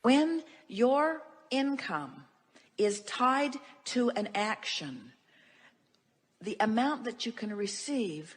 When your income is tied to an action, the amount that you can receive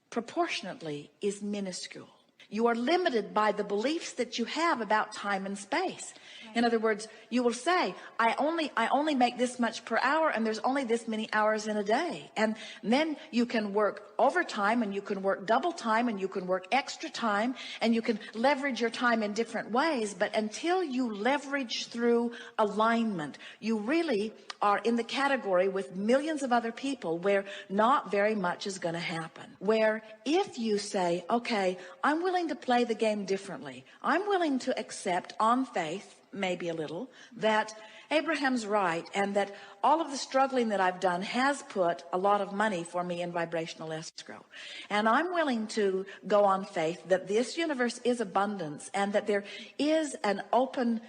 proportionately is minuscule. You are limited by the beliefs that you have about time and space. In other words, you will say, I only make this much per hour, and there's only this many hours in a day. And then you can work overtime, and you can work double time, and you can work extra time, and you can leverage your time in different ways. But until you leverage through alignment, you really are in the category with millions of other people where not very much is going to happen. Where if you say, okay, I'm willing to play the game differently. I'm willing to accept on faith, maybe a little, that Abraham's right, and that all of the struggling that I've done has put a lot of money for me in vibrational escrow. And I'm willing to go on faith that this universe is abundance, and that there is an open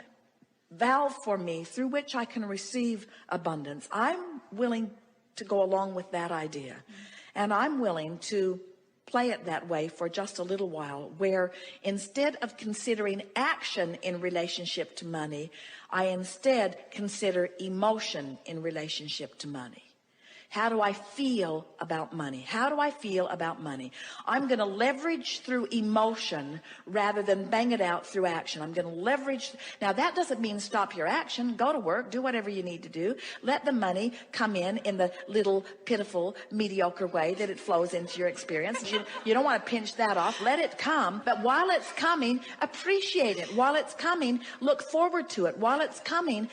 valve for me through which I can receive abundance. I'm willing to go along with that idea. And I'm willing to play it that way for just a little while, where instead of considering action in relationship to money, I instead consider emotion in relationship to money. How do I feel about money? How do I feel about money? I'm going to leverage through emotion rather than bang it out through action. I'm going to leverage. Now, that doesn't mean stop your action. Go to work. Do whatever you need to do. Let the money come in the little, pitiful, mediocre way that it flows into your experience. You don't want to pinch that off. Let it come. But while it's coming, appreciate it. While it's coming, look forward to it. While it's coming,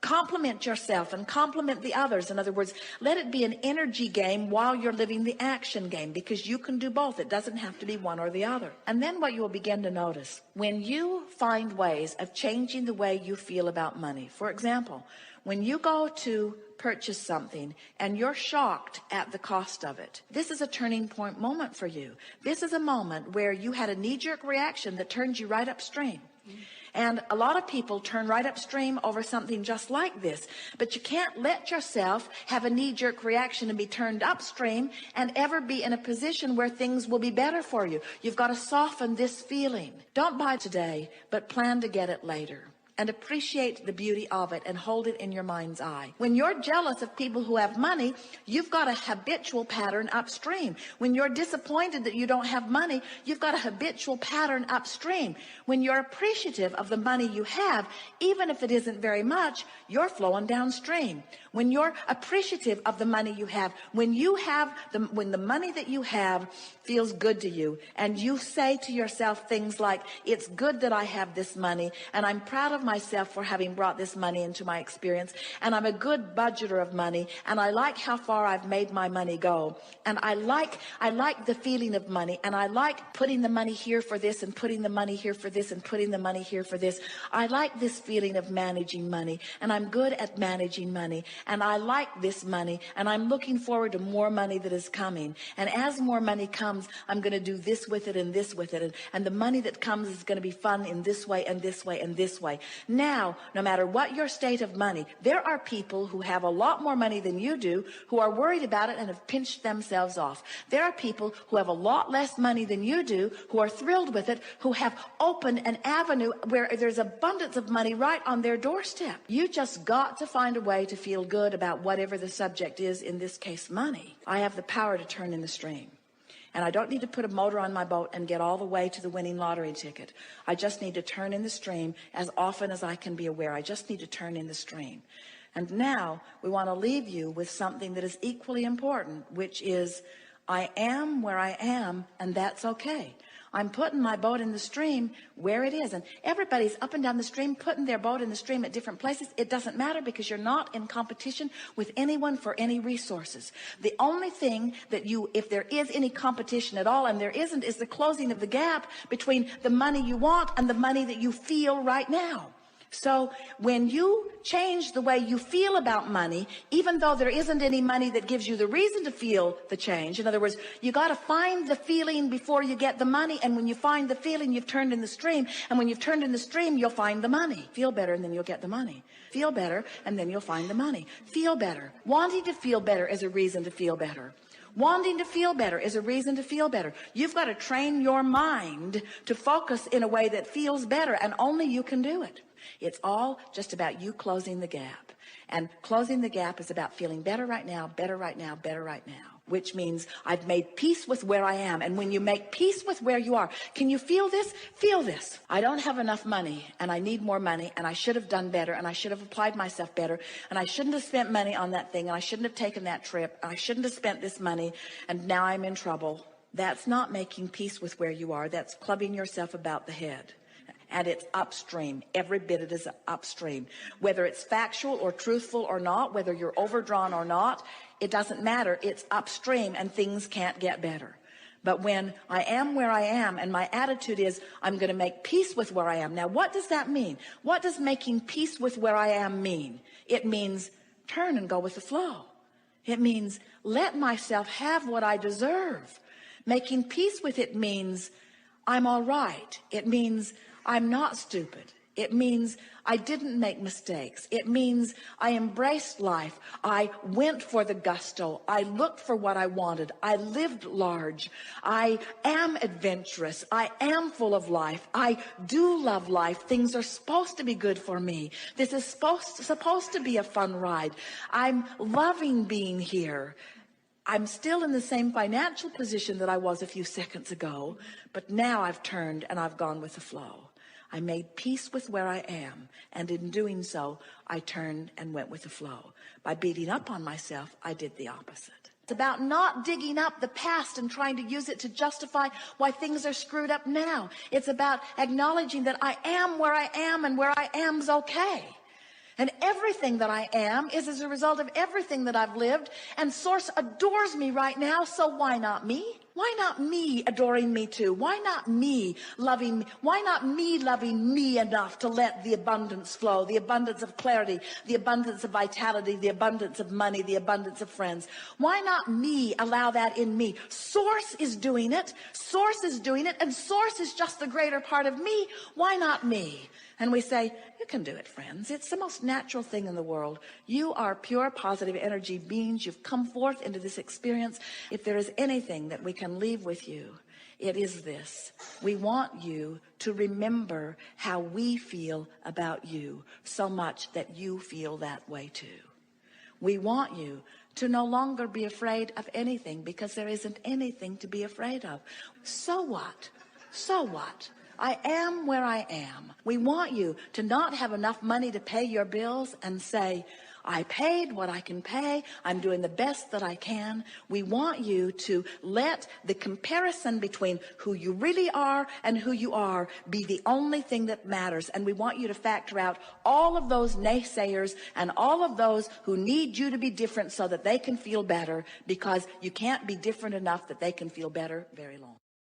compliment yourself and compliment the others. In other words, let it be an energy game while you're living the action game, because you can do both. It doesn't have to be one or the other. And then what you will begin to notice, when you find ways of changing the way you feel about money. For example, when you go to purchase something and you're shocked at the cost of it, this is a turning point moment for you. This is a moment where you had a knee-jerk reaction that turned you right upstream. And a lot of people turn right upstream over something just like this. But you can't let yourself have a knee-jerk reaction and be turned upstream and ever be in a position where things will be better for you. You've got to soften this feeling. Don't buy today, but plan to get it later. And appreciate the beauty of it and hold it in your mind's eye. When you're jealous of people who have money, you've got a habitual pattern upstream. When you're disappointed that you don't have money, you've got a habitual pattern upstream. When you're appreciative of the money you have, even if it isn't very much, you're flowing downstream. When you're appreciative of the money you have, when the money that you have feels good to you, and you say to yourself things like, it's good that I have this money, and I'm proud of myself for having brought this money into my experience, and I'm a good budgeter of money, and I like how far I've made my money go, and I like the feeling of money, and I like putting the money here for this, and putting the money here for this, and putting the money here for this. I like this feeling of managing money, and I'm good at managing money, and I like this money, and I'm looking forward to more money that is coming. And as more money comes, I'm going to do this with it and this with it, and the money that comes is going to be fun in this way and this way and this way. Now, no matter what your state of money, there are people who have a lot more money than you do who are worried about it and have pinched themselves off. There are people who have a lot less money than you do who are thrilled with it, who have opened an avenue where there's abundance of money right on their doorstep. You just got to find a way to feel good about whatever the subject is, in this case, money. I have the power to turn in the stream. And I don't need to put a motor on my boat and get all the way to the winning lottery ticket. I just need to turn in the stream as often as I can be aware. I just need to turn in the stream. And now we want to leave you with something that is equally important, which is, I am where I am, and that's okay. I'm putting my boat in the stream where it is. And everybody's up and down the stream, putting their boat in the stream at different places. It doesn't matter, because you're not in competition with anyone for any resources. The only thing that if there is any competition at all, and there isn't, is the closing of the gap between the money you want and the money that you feel right now. So when you change the way you feel about money, even though there isn't any money that gives you the reason to feel the change, in other words, you got to find the feeling before you get the money. And when you find the feeling, you've turned in the stream. And when you've turned in the stream, you'll find the money. Feel better, and then you'll get the money. Feel better, and then you'll find the money. Feel better. Wanting to feel better is a reason to feel better. Wanting to feel better is a reason to feel better. You've got to train your mind to focus in a way that feels better, and only you can do it. It's all just about you closing the gap. And closing the gap is about feeling better right now, better right now, better right now, which means I've made peace with where I am. And when you make peace with where you are, can you feel this? Feel this. I don't have enough money, and I need more money, and I should have done better, and I should have applied myself better, and I shouldn't have spent money on that thing, and I shouldn't have taken that trip, and I shouldn't have spent this money, and now I'm in trouble. That's not making peace with where you are. That's clubbing yourself about the head. And it's upstream. Every bit of it is upstream. Whether it's factual or truthful or not, whether you're overdrawn or not, it doesn't matter. It's upstream, and things can't get better. But when I am where I am, and my attitude is, I'm going to make peace with where I am. Now, what does that mean? What does making peace with where I am mean? It means turn and go with the flow. It means let myself have what I deserve. Making peace with it means I'm all right. It means I'm not stupid. It means I didn't make mistakes. It means I embraced life. I went for the gusto. I looked for what I wanted. I lived large. I am adventurous. I am full of life. I do love life. Things are supposed to be good for me. This is supposed to be a fun ride. I'm loving being here. I'm still in the same financial position that I was a few seconds ago, but now I've turned and I've gone with the flow. I made peace with where I am, and in doing so, I turned and went with the flow. By beating up on myself, I did the opposite. It's about not digging up the past and trying to use it to justify why things are screwed up now. It's about acknowledging that I am where I am, and where I am's okay. And everything that I am is as a result of everything that I've lived, and Source adores me right now, so why not me? Why not me adoring me too? Why not me loving me? Why not me loving me enough to let the abundance flow, the abundance of clarity, the abundance of vitality, the abundance of money, the abundance of friends? Why not me allow that in me? Source is doing it. Source is doing it, and Source is just the greater part of me. Why not me? And we say, you can do it, friends. It's the most natural thing in the world. You are pure positive energy beings. You've come forth into this experience. If there is anything that we can leave with you, it is this. We want you to remember how we feel about you so much that you feel that way too. We want you to no longer be afraid of anything, because there isn't anything to be afraid of. So what? So what? I am where I am. We want you to not have enough money to pay your bills and say, I paid what I can pay. I'm doing the best that I can. We want you to let the comparison between who you really are and who you are be the only thing that matters. And we want you to factor out all of those naysayers and all of those who need you to be different so that they can feel better, because you can't be different enough that they can feel better very long.